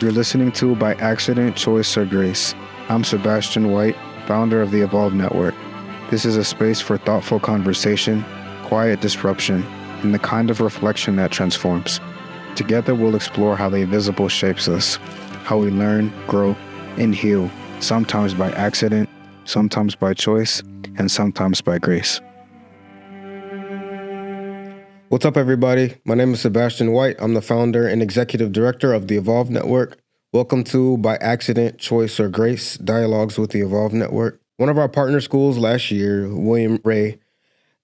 You're listening to By Accident, Choice, or Grace. I'm Sebastian White, founder of the Evolve Network. This is a space for thoughtful conversation, quiet disruption, and the kind of reflection that transforms. Together, we'll explore how the invisible shapes us, how we learn, grow, and heal, sometimes by accident, sometimes by choice, and sometimes by grace. What's up, everybody? My name is Sebastian White. I'm the founder and executive director of the Evolve Network. Welcome to By Accident, Choice, or Grace, Dialogues with the Evolve Network. One of our partner schools last year, William Ray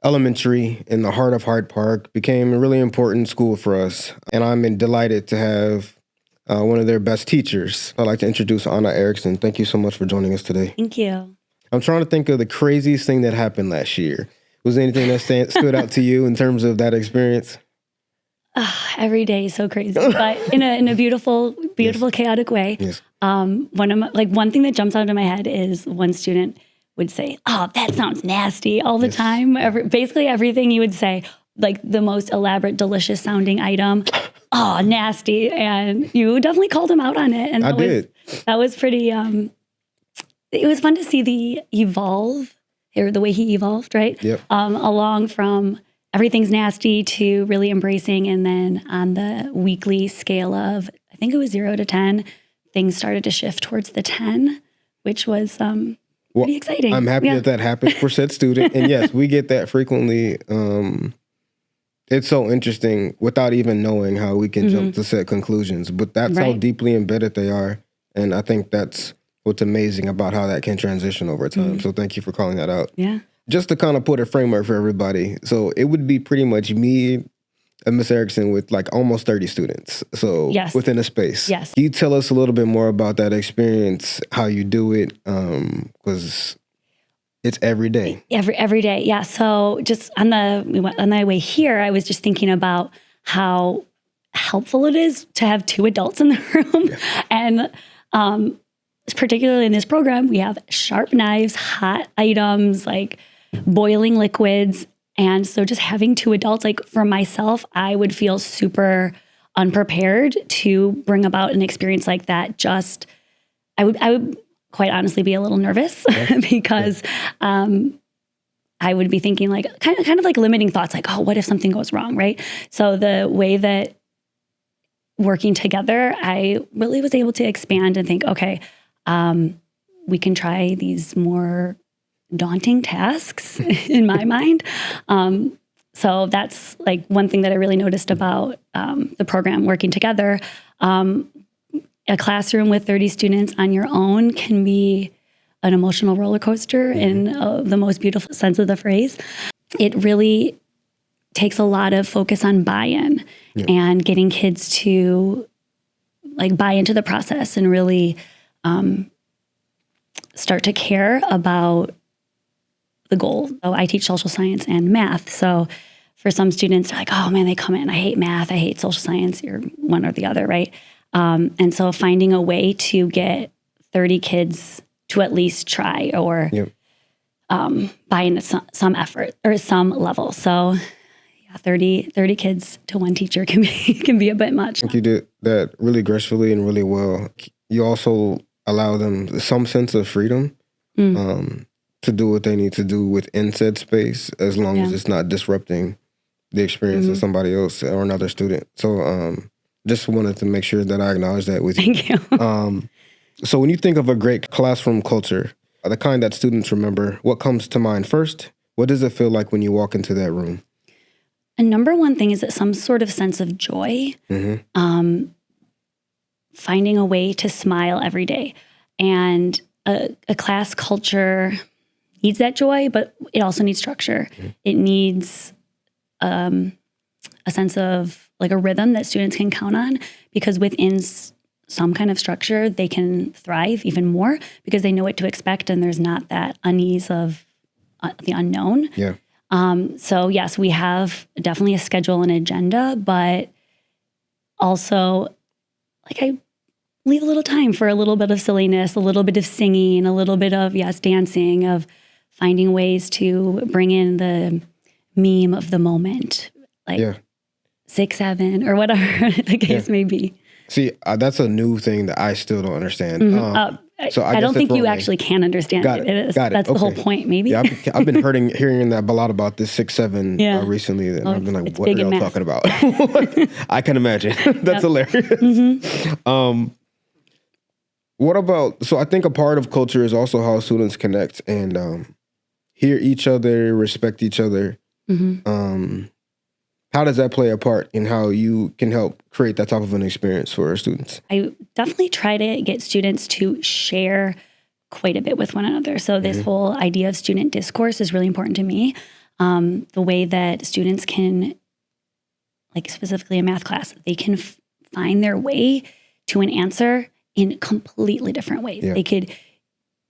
Elementary in the heart of Hyde Park, became a really important school for us. And I'm delighted to have one of their best teachers. I'd like to introduce Anna Erickson. Thank you so much for joining us today. Thank you. I'm trying to think of the craziest thing that happened last year. Was there anything that stood out to you in terms of that experience? Every day is so crazy, but in a beautiful, yes. Chaotic way. Yes. One thing that jumps out of my head is one student would say, "Oh, that sounds nasty," all the time. Basically everything you would say, like the most elaborate, delicious sounding item. Oh, nasty. And you definitely called him out on it. And that was pretty, it was fun to see the way he evolved, right? Yep. Along from everything's nasty to really embracing. And then on the weekly scale of, I think it was 0 to 10, things started to shift towards the 10, which was pretty exciting. I'm happy that happened for said student. And yes, we get that frequently. It's so interesting without even knowing how we can jump to set conclusions. But that's how deeply embedded they are. And I think that's what's amazing about how that can transition over time. So thank you for calling that out. Yeah. Just to kind of put a framework for everybody. So it would be pretty much me and Miss Erickson with like almost 30 students. So within a space. Yes. Can you tell us a little bit more about that experience, how you do it? Because it's every day. Every day. Yeah. So just on the way here, I was just thinking about how helpful it is to have two adults in the room. Yeah. And, particularly in this program, we have sharp knives, hot items, like boiling liquids. And so just having two adults, like for myself, I would feel super unprepared to bring about an experience like that. I would quite honestly be a little nervous because I would be thinking like kind of like limiting thoughts, like, oh, what if something goes wrong, right? So the way that working together, I really was able to expand and think, okay, we can try these more daunting tasks in my mind. So that's like one thing that I really noticed about the program working together. A classroom with 30 students on your own can be an emotional roller coaster in the most beautiful sense of the phrase. It really takes a lot of focus on buy-in and getting kids to like buy into the process and really start to care about the goal. So I teach social science and math. So for some students, they're like, oh man, they come in, I hate math, I hate social science, you're one or the other, right? And so finding a way to get 30 kids to at least try or buy into some effort or some level. So 30 kids to one teacher can be a bit much. I think you did that really gracefully and really well. You also allow them some sense of freedom to do what they need to do within said space, as long as it's not disrupting the experience of somebody else or another student. So just wanted to make sure that I acknowledge that with you. Thank you. So when you think of a great classroom culture, the kind that students remember, what comes to mind first? What does it feel like when you walk into that room? A number one thing is that some sort of sense of joy. Finding a way to smile every day. And a class culture needs that joy, but it also needs structure. It needs a sense of like a rhythm that students can count on, because within some kind of structure, they can thrive even more because they know what to expect and there's not that unease of the unknown. Yeah. So yes, we have definitely a schedule and agenda, but also like I leave a little time for a little bit of silliness, a little bit of singing, a little bit of, dancing, of finding ways to bring in the meme of the moment, like 6, 7, or whatever the case may be. See, that's a new thing that I still don't understand. So I don't think you actually can understand Got it. it. Got it. That's the whole point, maybe. Yeah, I've been hearing that a lot about this 6-7 recently, and I've been like, what are y'all talking about? I can imagine. That's hilarious. What about, so I think a part of culture is also how students connect and hear each other, respect each other. How does that play a part in how you can help create that type of an experience for our students? I definitely try to get students to share quite a bit with one another. So this whole idea of student discourse is really important to me. The way that students can, like specifically in math class, they can find their way to an answer in completely different ways. They could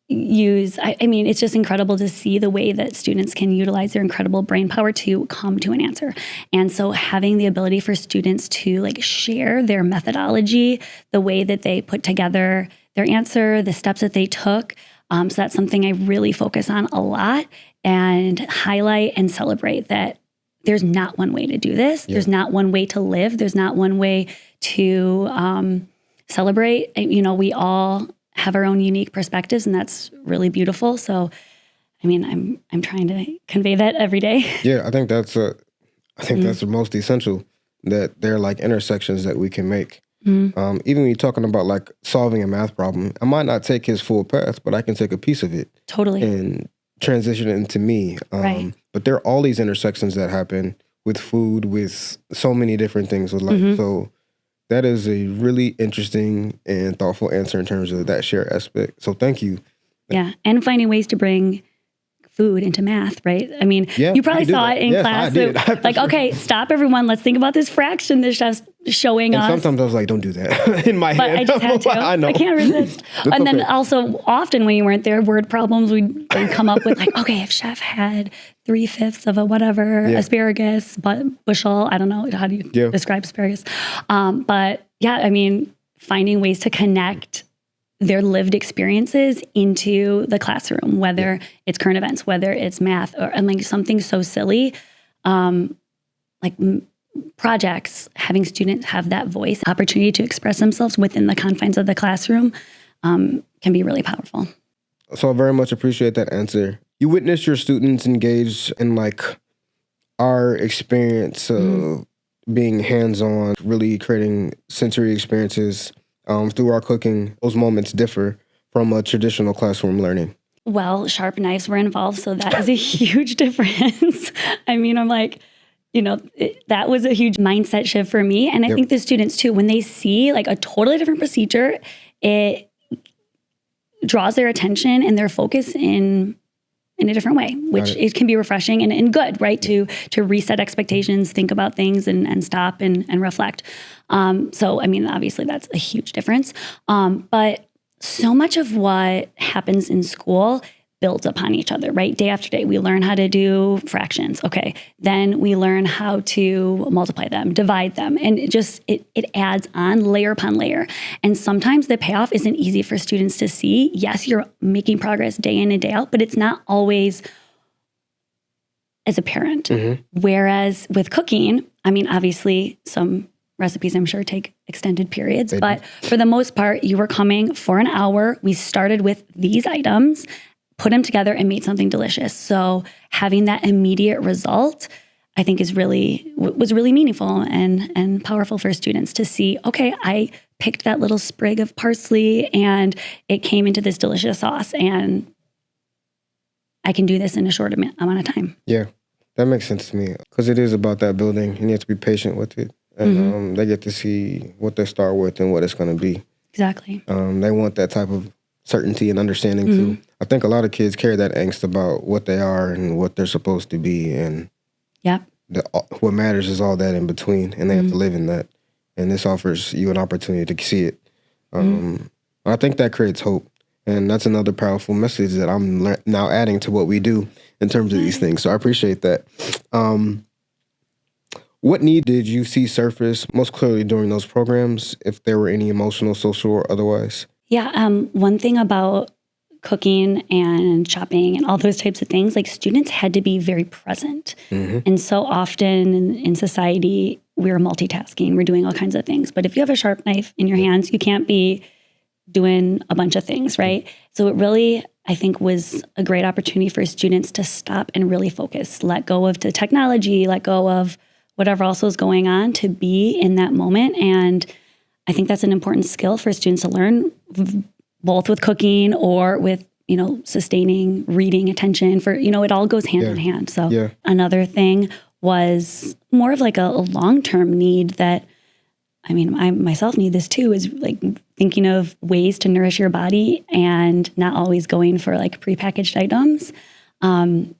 use, I mean, it's just incredible to see the way that students can utilize their incredible brain power to come to an answer. And so having the ability for students to like share their methodology, the way that they put together their answer, the steps that they took. So that's something I really focus on a lot and highlight and celebrate that there's not one way to do this. There's not one way to live. There's not one way to celebrate. You know, we all have our own unique perspectives, and that's really beautiful. So, I mean, I'm trying to convey that every day. Yeah, I think that's that's the most essential, that they're like intersections that we can make. Even when you're talking about like solving a math problem, I might not take his full path, but I can take a piece of it. Totally. And transition it into me. But there are all these intersections that happen with food, with so many different things with life. So that is a really interesting and thoughtful answer in terms of that share aspect. So thank you. Yeah. And finding ways to bring food into math, right? I mean, you probably saw it in class. I did. Like, okay, stop everyone. Let's think about this fraction that's just showing us. Sometimes I was like, don't do that in my head. But I just had to. I know. I can't resist. And then also often when you weren't there, word problems, we'd come up with like, okay, if chef had 3/5 of a whatever asparagus bushel, I don't know, how do you describe asparagus? But yeah, I mean, finding ways to connect their lived experiences into the classroom, whether it's current events, whether it's math, or and like something so silly, like projects, having students have that voice, opportunity to express themselves within the confines of the classroom can be really powerful. So I very much appreciate that answer. You witnessed your students engage in like our experience of being hands-on, really creating sensory experiences through our cooking. Those moments differ from a traditional classroom learning. Well, sharp knives were involved, so that is a huge difference. I mean, I'm like, you know, that was a huge mindset shift for me. And I think the students too, when they see like a totally different procedure, it draws their attention and their focus in a different way, which it can be refreshing and good, right? To reset expectations, think about things and stop and reflect. So, I mean, obviously that's a huge difference. But so much of what happens in school builds upon each other, right? Day after day, we learn how to do fractions. Okay. Then we learn how to multiply them, divide them. And it adds on layer upon layer. And sometimes the payoff isn't easy for students to see. Yes, you're making progress day in and day out, but it's not always as apparent. Whereas with cooking, I mean, obviously some recipes, I'm sure, take extended periods, but for the most part, you were coming for an hour. We started with these items, put them together and made something delicious. So having that immediate result, I think was really meaningful and powerful for students to see, okay, I picked that little sprig of parsley and it came into this delicious sauce and I can do this in a short amount of time. Yeah, that makes sense to me because it is about that building and you have to be patient with it. And they get to see what they start with and what it's going to be. Exactly. They want that type of certainty and understanding too. I think a lot of kids carry that angst about what they are and what they're supposed to be, and what matters is all that in between, and they have to live in that. And this offers you an opportunity to see it. I think that creates hope, and that's another powerful message that I'm now adding to what we do in terms of these things. So I appreciate that. What need did you see surface most clearly during those programs, if there were any emotional, social, or otherwise? Yeah, one thing about cooking and shopping and all those types of things, like students had to be very present. And so often in society, we're multitasking, we're doing all kinds of things. But if you have a sharp knife in your hands, you can't be doing a bunch of things, right? So it really, I think, was a great opportunity for students to stop and really focus, let go of the technology, let go of whatever else was going on, to be in that moment. And I think that's an important skill for students to learn, both with cooking or with, sustaining reading attention for, it all goes hand in hand. So another thing was more of like a long-term need that, I myself need this too, is like thinking of ways to nourish your body and not always going for like prepackaged items, and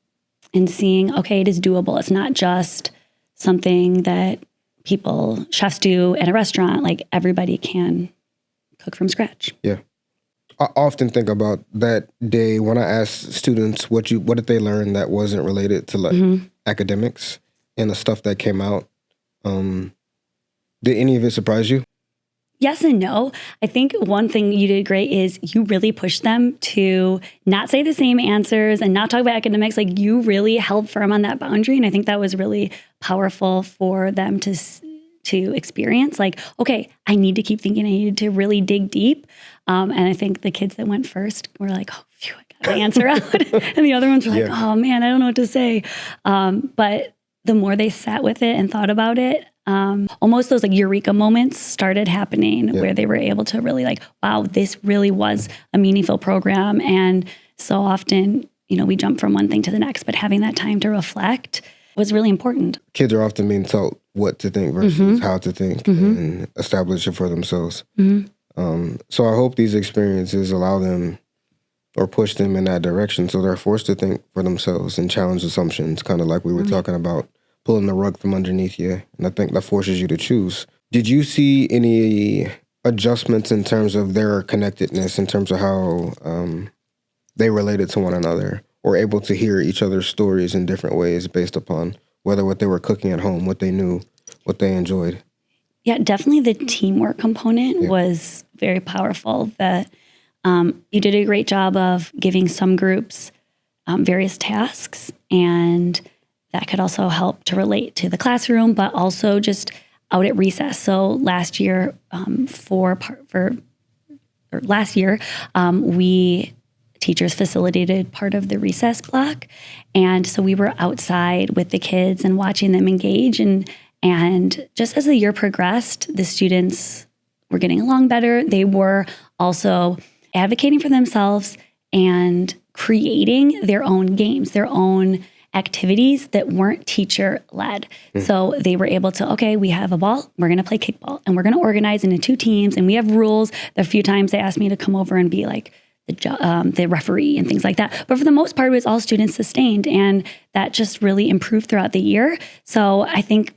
seeing, okay, it is doable. It's not just something that chefs do at a restaurant. Like everybody can cook from scratch. Yeah. I often think about that day when I ask students what did they learn that wasn't related to like academics and the stuff that came out. Did any of it surprise you? Yes and no. I think one thing you did great is you really pushed them to not say the same answers and not talk about academics. Like you really held firm on that boundary. And I think that was really powerful for them to experience. Like, okay, I need to keep thinking. I needed to really dig deep. And I think the kids that went first were like, oh, phew, I got the answer out. And the other ones were like, oh man, I don't know what to say. But the more they sat with it and thought about it, almost those like eureka moments started happening where they were able to really like, wow, this really was a meaningful program. And so often, we jump from one thing to the next, but having that time to reflect was really important. Kids are often being taught what to think versus how to think and establish it for themselves. So I hope these experiences allow them or push them in that direction so they're forced to think for themselves and challenge assumptions, kind of like we were talking about, pulling the rug from underneath you. And I think that forces you to choose. Did you see any adjustments in terms of their connectedness, in terms of how they related to one another, or able to hear each other's stories in different ways based upon whether what they were cooking at home, what they knew, what they enjoyed? Yeah, definitely the teamwork component was very powerful. That you did a great job of giving some groups various tasks, and that could also help to relate to the classroom, but also just out at recess. So last year, we teachers facilitated part of the recess block. And so we were outside with the kids and watching them engage. And just as the year progressed, the students were getting along better. They were also advocating for themselves and creating their own games, their own activities that weren't teacher-led. So they were able to, okay, we have a ball, we're going to play kickball, and we're going to organize into 2 teams, and we have rules. A few times they asked me to come over and be like the referee and things like that. But for the most part, it was all students sustained, and that just really improved throughout the year. So I think,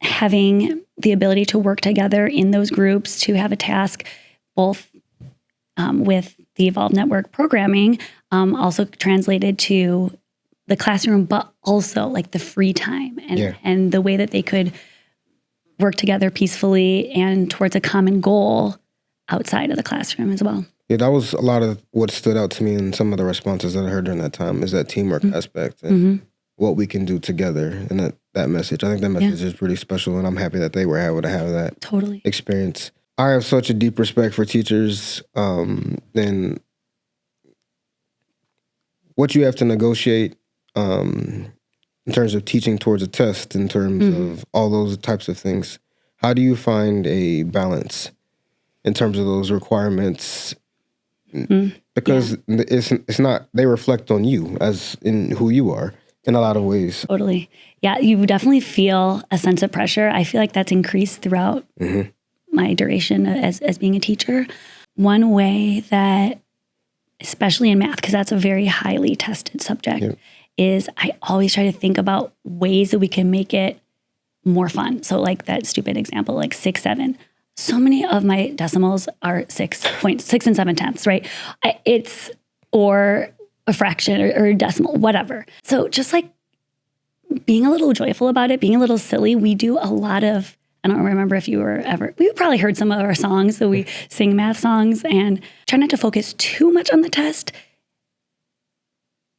having the ability to work together in those groups, to have a task, both with the Evolve Network programming, also translated to the classroom, but also like the free time and the way that they could work together peacefully and towards a common goal outside of the classroom as well. Yeah, that was a lot of what stood out to me in some of the responses that I heard during that time, is that teamwork aspect and what we can do together, and that message. I think that message is pretty special, and I'm happy that they were able to have that experience. I have such a deep respect for teachers, and what you have to negotiate in terms of teaching towards a test, in terms of all those types of things. How do you find a balance in terms of those requirements? Because it's not, they reflect on you as in who you are in a lot of ways. Totally. Yeah, you definitely feel a sense of pressure. I feel like that's increased throughout my duration as being a teacher. One way that, especially in math, because that's a very highly tested subject, is I always try to think about ways that we can make it more fun. So like that stupid example, like 6, 7. So many of my decimals are 6.6 and 7 tenths, right? It's, or a fraction or a decimal, whatever. So just like being a little joyful about it, being a little silly. We do a lot of I don't remember if you were ever, we probably heard some of our songs, so we sing math songs, and try not to focus too much on the test,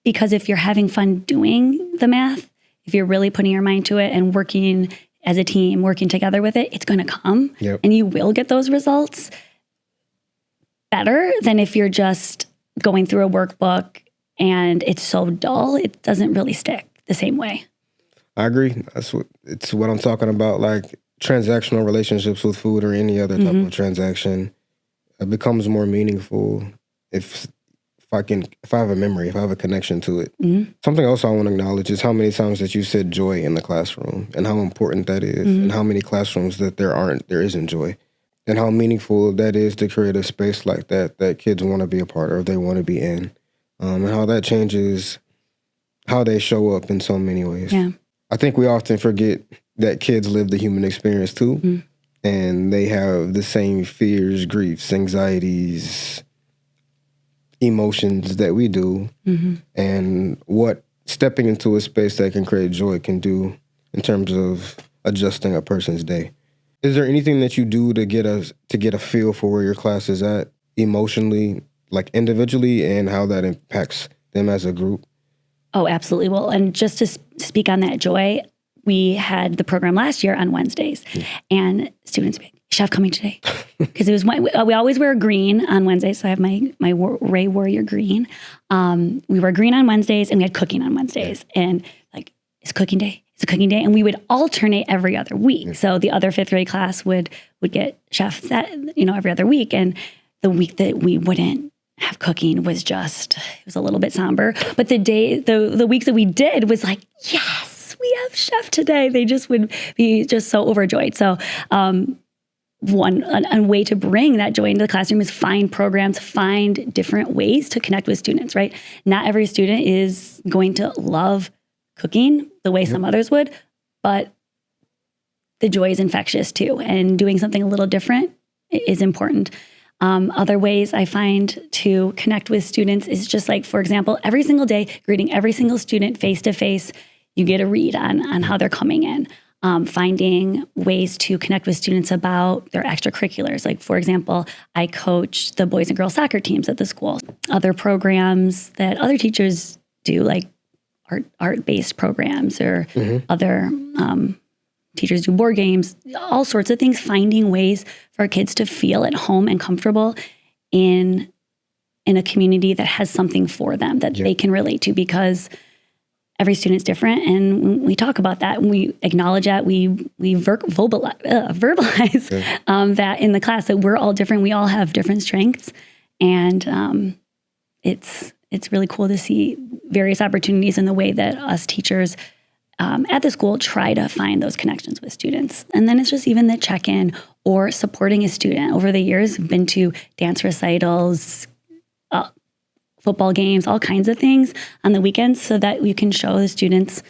because if you're having fun doing the math, if you're really putting your mind to it and working as a team, working together with it, it's going to come. Yep. And you will get those results better than if you're just going through a workbook and it's so dull, it doesn't really stick the same way. I agree. It's what I'm talking about, like transactional relationships with food or any other type of transaction. It becomes more meaningful if I have a memory, if I have a connection to it. Something else I want to acknowledge is how many times that you said joy in the classroom and how important that is, and how many classrooms that there isn't joy, and how meaningful that is to create a space like that kids want to be a part of, they want to be in, and how that changes how they show up in so many ways. Yeah. I think we often forget that kids live the human experience too, and they have the same fears, griefs, anxieties, emotions that we do, and what stepping into a space that can create joy can do in terms of adjusting a person's day. Is there anything that you do to get a feel for where your class is at emotionally, like individually, and how that impacts them as a group? Oh, absolutely. Well, and just to speak on that joy, we had the program last year on Wednesdays, and students, chef coming today, because it was we always wear green on Wednesdays. So I have my Ray Warrior green. We wear green on Wednesdays, and we had cooking on Wednesdays, and like, it's cooking day. It's a cooking day, and we would alternate every other week. So the other fifth grade class would get chef that every other week, and the week that we wouldn't have cooking was it was a little bit somber. But the weeks that we did was like, yes, we have chef today. They just would be just so overjoyed. So one way to bring that joy into the classroom is find programs, find different ways to connect with students, right? Not every student is going to love cooking the way some others would, but the joy is infectious too. And doing something a little different is important. Other ways I find to connect with students is just like, for example, every single day, greeting every single student face to face, you get a read on how they're coming in. Finding ways to connect with students about their extracurriculars. Like, for example, I coach the boys and girls soccer teams at the school. Other programs that other teachers do, like art-based programs, or other teachers do board games, all sorts of things, finding ways for kids to feel at home and comfortable in a community that has something for them that they can relate to, because every student's different, and we talk about that, and we acknowledge that, we verbalize that in the class, that we're all different, we all have different strengths, and it's really cool to see various opportunities in the way that us teachers at the school try to find those connections with students. And then it's just even the check-in or supporting a student. Over the years, I've been to dance recitals, football games, all kinds of things on the weekends, so that you can show the students,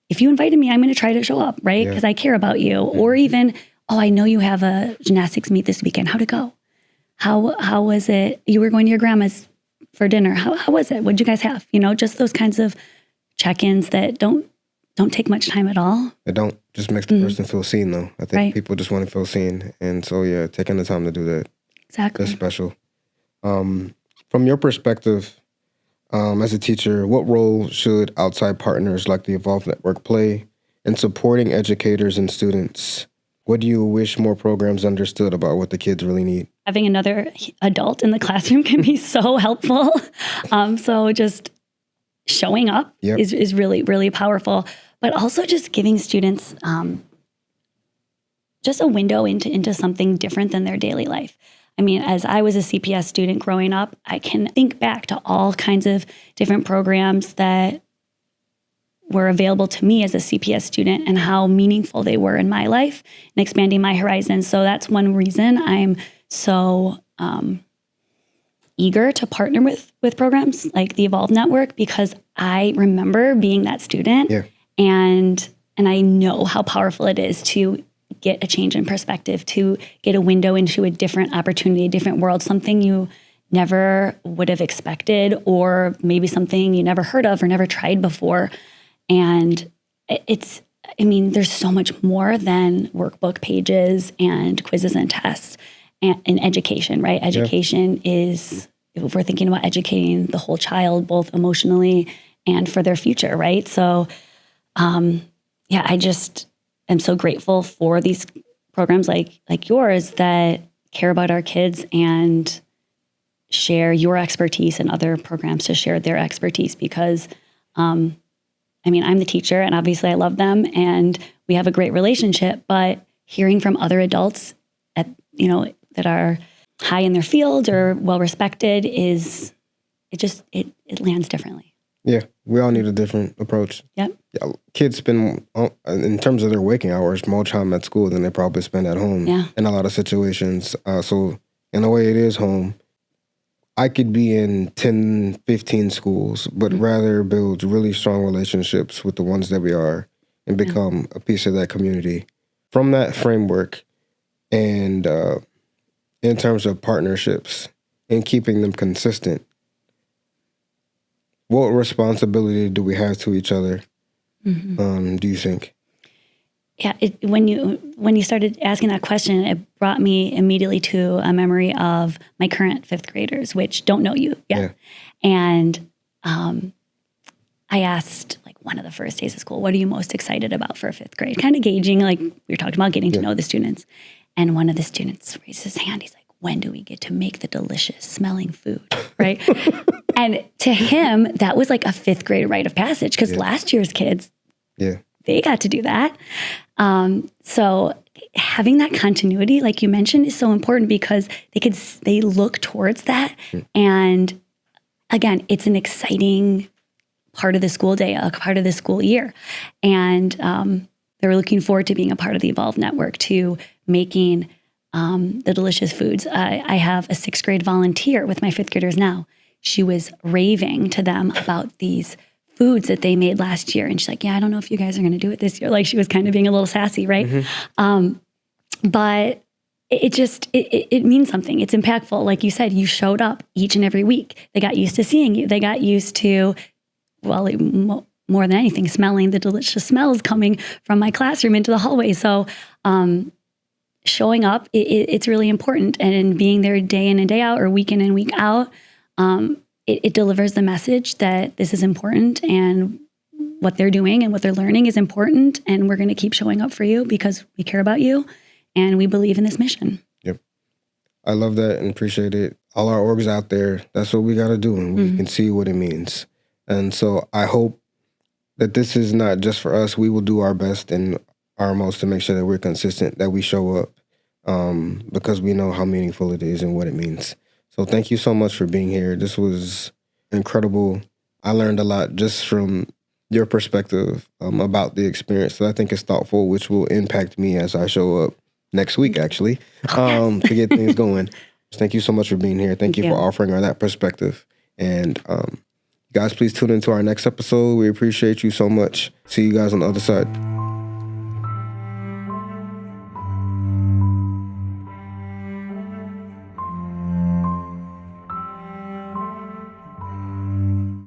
if you invited me, I'm going to try to show up, right? Because I care about you. Or even, I know you have a gymnastics meet this weekend. How'd it go? How was it? You were going to your grandma's for dinner. How was it? What'd you guys have? Just those kinds of check-ins that don't take much time at all. It don't. Just makes the person feel seen, though. I think people just want to feel seen. And so, taking the time to do that. Exactly. That's special. From your perspective, as a teacher, what role should outside partners like the Evolve Network play in supporting educators and students? What do you wish more programs understood about what the kids really need? Having another adult in the classroom can be so helpful. So just showing up is really, really powerful. But also just giving students just a window into something different than their daily life. I mean, as I was a CPS student growing up, I can think back to all kinds of different programs that were available to me as a CPS student and how meaningful they were in my life and expanding my horizons. So that's one reason I'm so eager to partner with programs like the Evolve Network, because I remember being that student. And I know how powerful it is to get a change in perspective, to get a window into a different opportunity, a different world, something you never would have expected, or maybe something you never heard of or never tried before. And it's I mean, there's so much more than workbook pages and quizzes and tests in education, right? Education is, if we're thinking about educating the whole child, both emotionally and for their future, right? So, I just am so grateful for these programs like yours that care about our kids and share your expertise, and other programs to share their expertise, because I'm the teacher, and obviously I love them and we have a great relationship, but hearing from other adults that are high in their field or well respected it lands differently. Yeah, we all need a different approach. Yep. Yeah, kids spend, in terms of their waking hours, more time at school than they probably spend at home in a lot of situations. So in a way, it is home. I could be in 10, 15 schools, but rather build really strong relationships with the ones that we are and become a piece of that community. From that framework, and in terms of partnerships and keeping them consistent, what responsibility do we have to each other, do you think? Yeah, when you started asking that question, it brought me immediately to a memory of my current fifth graders, which don't know you yet. Yeah. And I asked, one of the first days of school, what are you most excited about for fifth grade? Kind of gauging, we were talking about getting to know the students. And one of the students raised his hand. He's like, when do we get to make the delicious smelling food, right? And to him, that was like a fifth grade rite of passage, because last year's kids, they got to do that. So having that continuity, like you mentioned, is so important, because they look towards that. And again, it's an exciting part of the school day, a part of the school year. And they're looking forward to being a part of the Evolve Network, to making the delicious foods. I have a sixth grade volunteer with my fifth graders now. She was raving to them about these foods that they made last year. And she's like, yeah, I don't know if you guys are going to do it this year. Like, she was kind of being a little sassy, right? But it means something. It's impactful. Like you said, you showed up each and every week. They got used to seeing you. They got used to, more than anything, smelling the delicious smells coming from my classroom into the hallway. So showing up, it's really important. And being there day in and day out, or week in and week out, it delivers the message that this is important, and what they're doing and what they're learning is important. And we're going to keep showing up for you because we care about you and we believe in this mission. Yep. I love that and appreciate it. All our orgs out there, that's what we got to do, and we can see what it means. And so I hope that this is not just for us. We will do our best and our most to make sure that we're consistent, that we show up, because we know how meaningful it is and what it means. So thank you so much for being here. This was incredible. I learned a lot just from your perspective about the experience that I think is thoughtful, which will impact me as I show up next week, actually, to get things going. Thank you so much for being here. Thank you for offering our that perspective. And guys, please tune into our next episode. We appreciate you so much. See you guys on the other side.